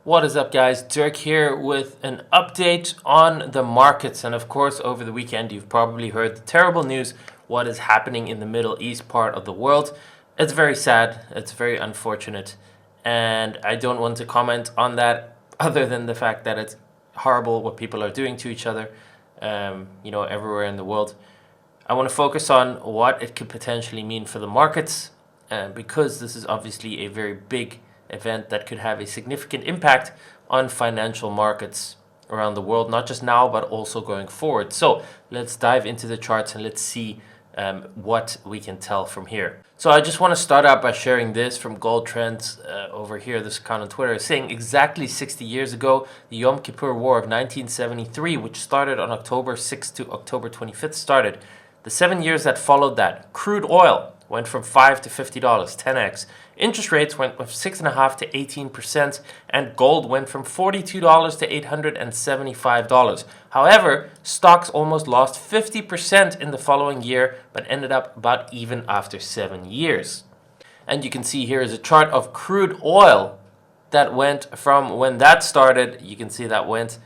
What is up, guys? Dirk here with an update on the markets. And of course, over the weekend, you've probably heard the terrible news, what is happening in the Middle East part of the world. It's very sad. It's very unfortunate. And I don't want to comment on that other than the fact that it's horrible what people are doing to each other, everywhere in the world. I want to focus on what it could potentially mean for the markets, because this is obviously a very big event that could have a significant impact on financial markets around the world, not just now, but also going forward. So let's dive into the charts and let's see what we can tell from here. So I just want to start out by sharing this from Gold Trends over here. This account on Twitter is saying exactly 60 years ago, the Yom Kippur War of 1973, which started on October 6th to October 25th, started. The 7 years that followed that, crude oil went from $5 to $50, 10x. Interest rates went from 6.5% to 18%, and gold went from $42 to $875. However, stocks almost lost 50% in the following year, but ended up about even after 7 years. And you can see here is a chart of crude oil that went from when that started. You can see that went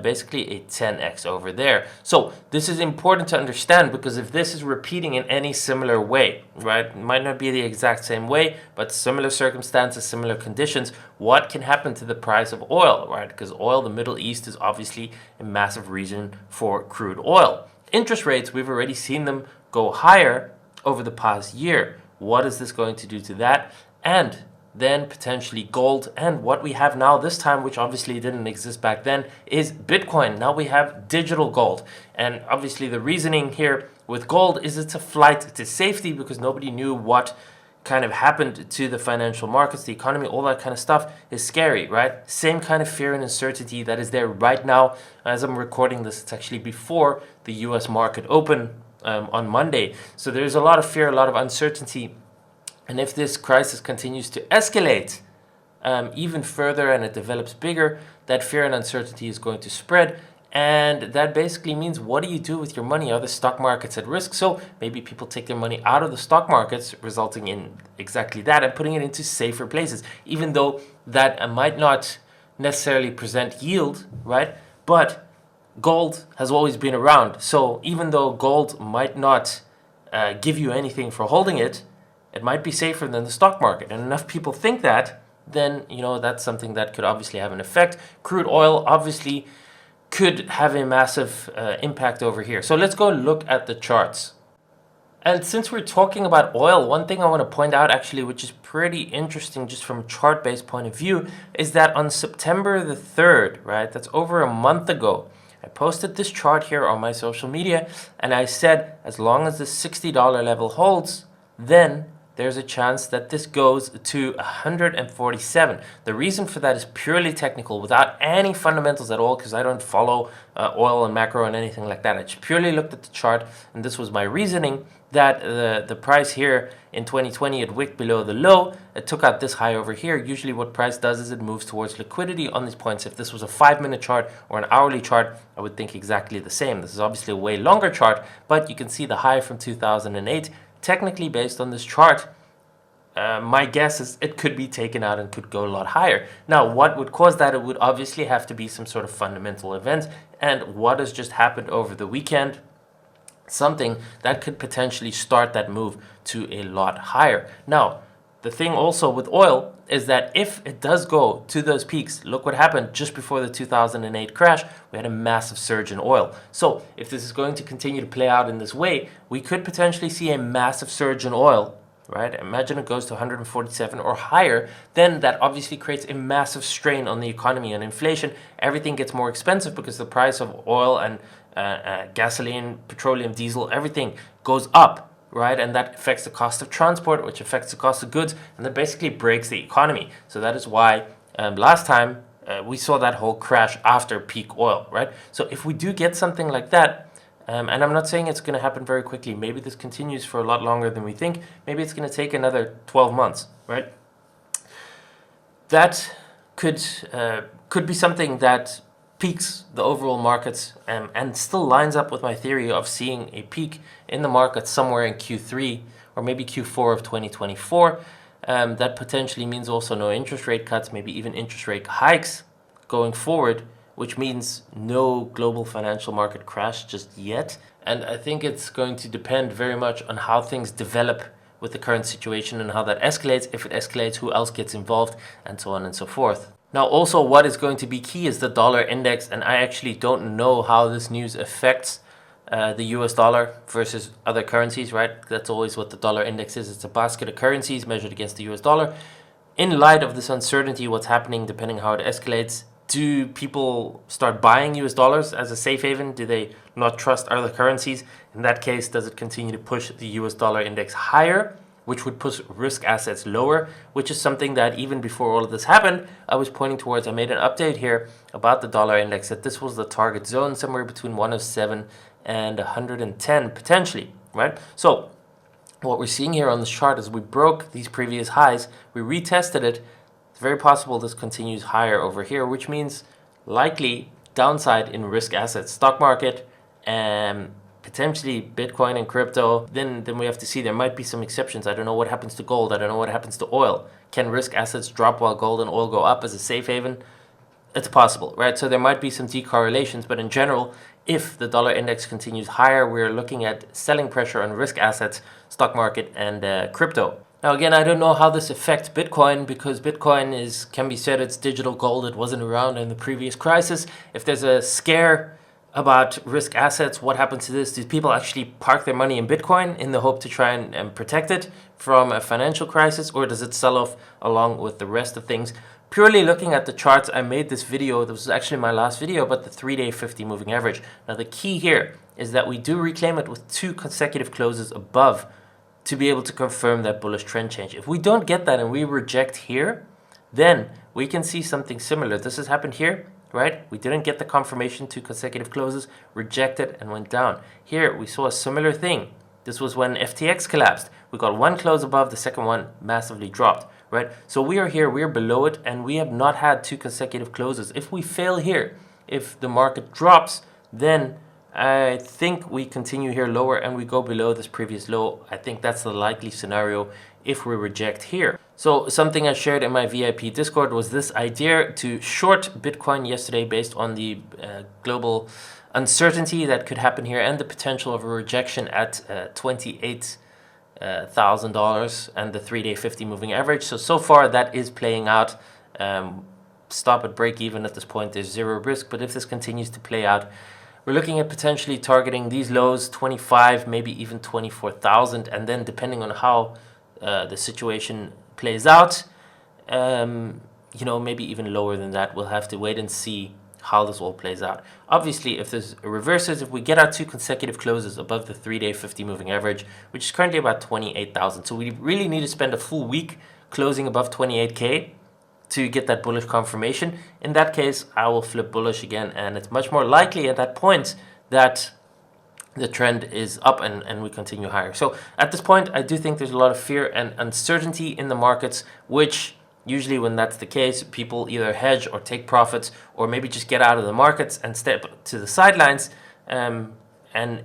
basically a 10x over there. So this is important to understand, because if this is repeating in any similar way, right, it might not be the exact same way, but similar circumstances, similar conditions, what can happen to the price of oil, right? Because oil, the Middle East is obviously a massive region for crude oil. Interest rates, we've already seen them go higher over the past year. What is this going to do to that? And then potentially gold, and what we have now this time, which obviously didn't exist back then, is Bitcoin. Now we have digital gold. And obviously the reasoning here with gold is it's a flight to safety, because nobody knew what kind of happened to the financial markets, the economy, all that kind of stuff is scary, right? Same kind of fear and uncertainty that is there right now. As I'm recording this, it's actually before the US market open on Monday. So there's a lot of fear, a lot of uncertainty. And if this crisis continues to escalate even further and it develops bigger, that fear and uncertainty is going to spread. And that basically means, what do you do with your money? Are the stock markets at risk? So maybe people take their money out of the stock markets, resulting in exactly that, and putting it into safer places, even though that might not necessarily present yield, right? But gold has always been around. So even though gold might not give you anything for holding it, it might be safer than the stock market. And enough people think that, then, that's something that could obviously have an effect. Crude oil obviously could have a massive impact over here. So let's go look at the charts. And since we're talking about oil, one thing I want to point out actually, which is pretty interesting just from a chart-based point of view, is that on September the 3rd, right, that's over a month ago, I posted this chart here on my social media, and I said, as long as the $60 level holds, then there's a chance that this goes to 147. The reason for that is purely technical, without any fundamentals at all, because I don't follow oil and macro and anything like that. I just purely looked at the chart, and this was my reasoning, that the price here in 2020, it wicked below the low. It took out this high over here. Usually what price does is it moves towards liquidity on these points. If this was a 5-minute chart or an hourly chart, I would think exactly the same. This is obviously a way longer chart, but you can see the high from 2008. Technically, based on this chart, my guess is it could be taken out and could go a lot higher. Now, what would cause that? It would obviously have to be some sort of fundamental event. And what has just happened over the weekend? Something that could potentially start that move to a lot higher. Now, the thing also with oil is that if it does go to those peaks, look what happened just before the 2008 crash. We had a massive surge in oil. So if this is going to continue to play out in this way, we could potentially see a massive surge in oil, right? Imagine it goes to 147 or higher, then that obviously creates a massive strain on the economy and inflation. Everything gets more expensive because the price of oil and gasoline, petroleum, diesel, everything goes up, right? And that affects the cost of transport, which affects the cost of goods, and that basically breaks the economy. So that is why last time we saw that whole crash after peak oil, right? So if we do get something like that, and I'm not saying it's going to happen very quickly. Maybe this continues for a lot longer than we think. Maybe it's going to take another 12 months, right? That could be something that peaks the overall markets and still lines up with my theory of seeing a peak in the market somewhere in Q3 or maybe Q4 of 2024. That potentially means also no interest rate cuts, maybe even interest rate hikes going forward, which means no global financial market crash just yet. And I think it's going to depend very much on how things develop with the current situation and how that escalates. If it escalates, who else gets involved, and so on and so forth. Now, also what is going to be key is the dollar index, and I actually don't know how this news affects the US dollar versus other currencies, right? That's always what the dollar index is. It's a basket of currencies measured against the US dollar. In light of this uncertainty, what's happening, depending how it escalates, do people start buying US dollars as a safe haven? Do they not trust other currencies? In that case, does it continue to push the US dollar index higher, which would push risk assets lower, which is something that even before all of this happened, I was pointing towards. I made an update here about the dollar index, that this was the target zone, somewhere between 107 and 110 potentially, right? So what we're seeing here on this chart is we broke these previous highs, we retested it. It's very possible this continues higher over here, which means likely downside in risk assets, stock market, and potentially Bitcoin and crypto. Then we have to see, there might be some exceptions. I don't know what happens to gold. I don't know what happens to oil. Can risk assets drop while gold and oil go up as a safe haven? It's possible, right? So there might be some decorrelations, but in general, if the dollar index continues higher, we're looking at selling pressure on risk assets, stock market, and crypto. Now, again, I don't know how this affects Bitcoin, because Bitcoin can be said it's digital gold. It wasn't around in the previous crisis. If there's a scare about risk assets, what happens to this? Do people actually park their money in Bitcoin in the hope to try and protect it from a financial crisis, or does it sell off along with the rest of things? Purely looking at the charts, I made this video, this was actually my last video, about the 3-day 50 moving average. Now, the key here is that we do reclaim it with 2 consecutive closes above to be able to confirm that bullish trend change. If we don't get that and we reject here, then we can see something similar. This has happened here, right? We didn't get the confirmation, 2 consecutive closes, rejected and went down. Here we saw a similar thing. This was when FTX collapsed. We got 1 close above, the second one massively dropped, right? So we are here, we're below it, and we have not had 2 consecutive closes. If we fail here, if the market drops, then I think we continue here lower and we go below this previous low. I think that's the likely scenario if we reject here. So something I shared in my VIP Discord was this idea to short Bitcoin yesterday based on the global uncertainty that could happen here and the potential of a rejection at $28,000 and the 3-day 50 moving average. So far that is playing out. Stop at break even at this point, there's 0 risk, but if this continues to play out, we're looking at potentially targeting these lows, 25, maybe even 24,000, and then depending on how the situation plays out, maybe even lower than that. We'll have to wait and see how this all plays out. Obviously, if there's reverses, if we get our 2 consecutive closes above the 3-day 50 moving average, which is currently about 28,000, so we really need to spend a full week closing above 28K to get that bullish confirmation. In that case, I will flip bullish again, and it's much more likely at that point that the trend is up and we continue higher. So at this point, I do think there's a lot of fear and uncertainty in the markets, which usually when that's the case, people either hedge or take profits or maybe just get out of the markets and step to the sidelines. And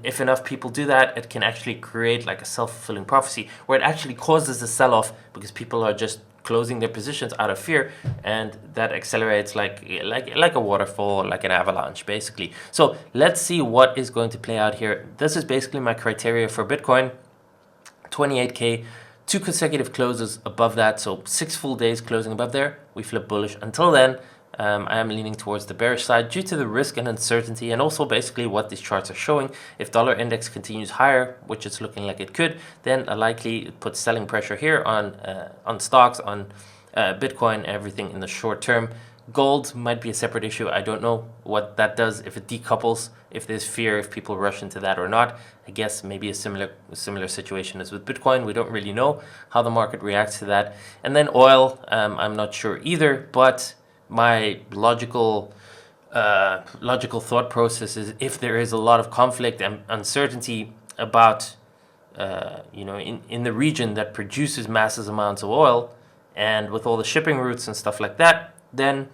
if enough people do that, it can actually create like a self-fulfilling prophecy where it actually causes a sell-off because people are just closing their positions out of fear, and that accelerates like a waterfall, like an avalanche, basically. So let's see what is going to play out here. This is basically my criteria for Bitcoin: 28K, 2 consecutive closes above that, so 6 full days closing above there. We flip bullish. Until then, I am leaning towards the bearish side due to the risk and uncertainty, and also basically what these charts are showing. If dollar index continues higher, which it's looking like it could, then I likely put selling pressure here on stocks, on Bitcoin, everything in the short term. Gold might be a separate issue. I don't know what that does, if it decouples, if there's fear, if people rush into that or not. I guess maybe a similar situation as with Bitcoin. We don't really know how the market reacts to that. And then oil, I'm not sure either, but my logical thought process is if there is a lot of conflict and uncertainty about in the region that produces massive amounts of oil, and with all the shipping routes and stuff like that, then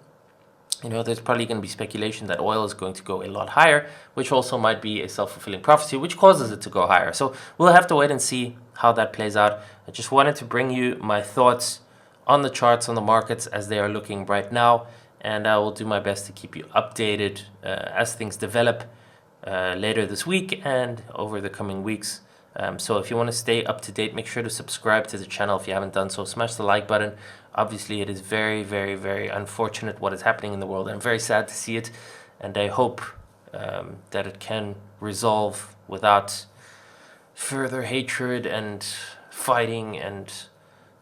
there's probably going to be speculation that oil is going to go a lot higher, which also might be a self-fulfilling prophecy, which causes it to go higher. So we'll have to wait and see how that plays out. I just wanted to bring you my thoughts on the charts, on the markets as they are looking right now, and I will do my best to keep you updated as things develop later this week and over the coming weeks. So if you want to stay up to date, make sure to subscribe to the channel if you haven't done so. Smash the like button. Obviously, it is very, very, very unfortunate what is happening in the world. I'm very sad to see it, and I hope that it can resolve without further hatred and fighting and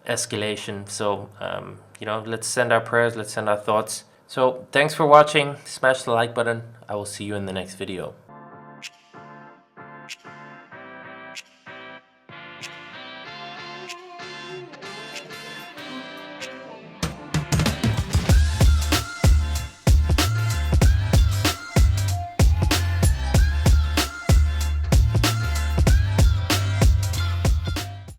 escalation. So, let's send our prayers, let's send our thoughts. So, thanks for watching. Smash the like button. I will see you in the next video.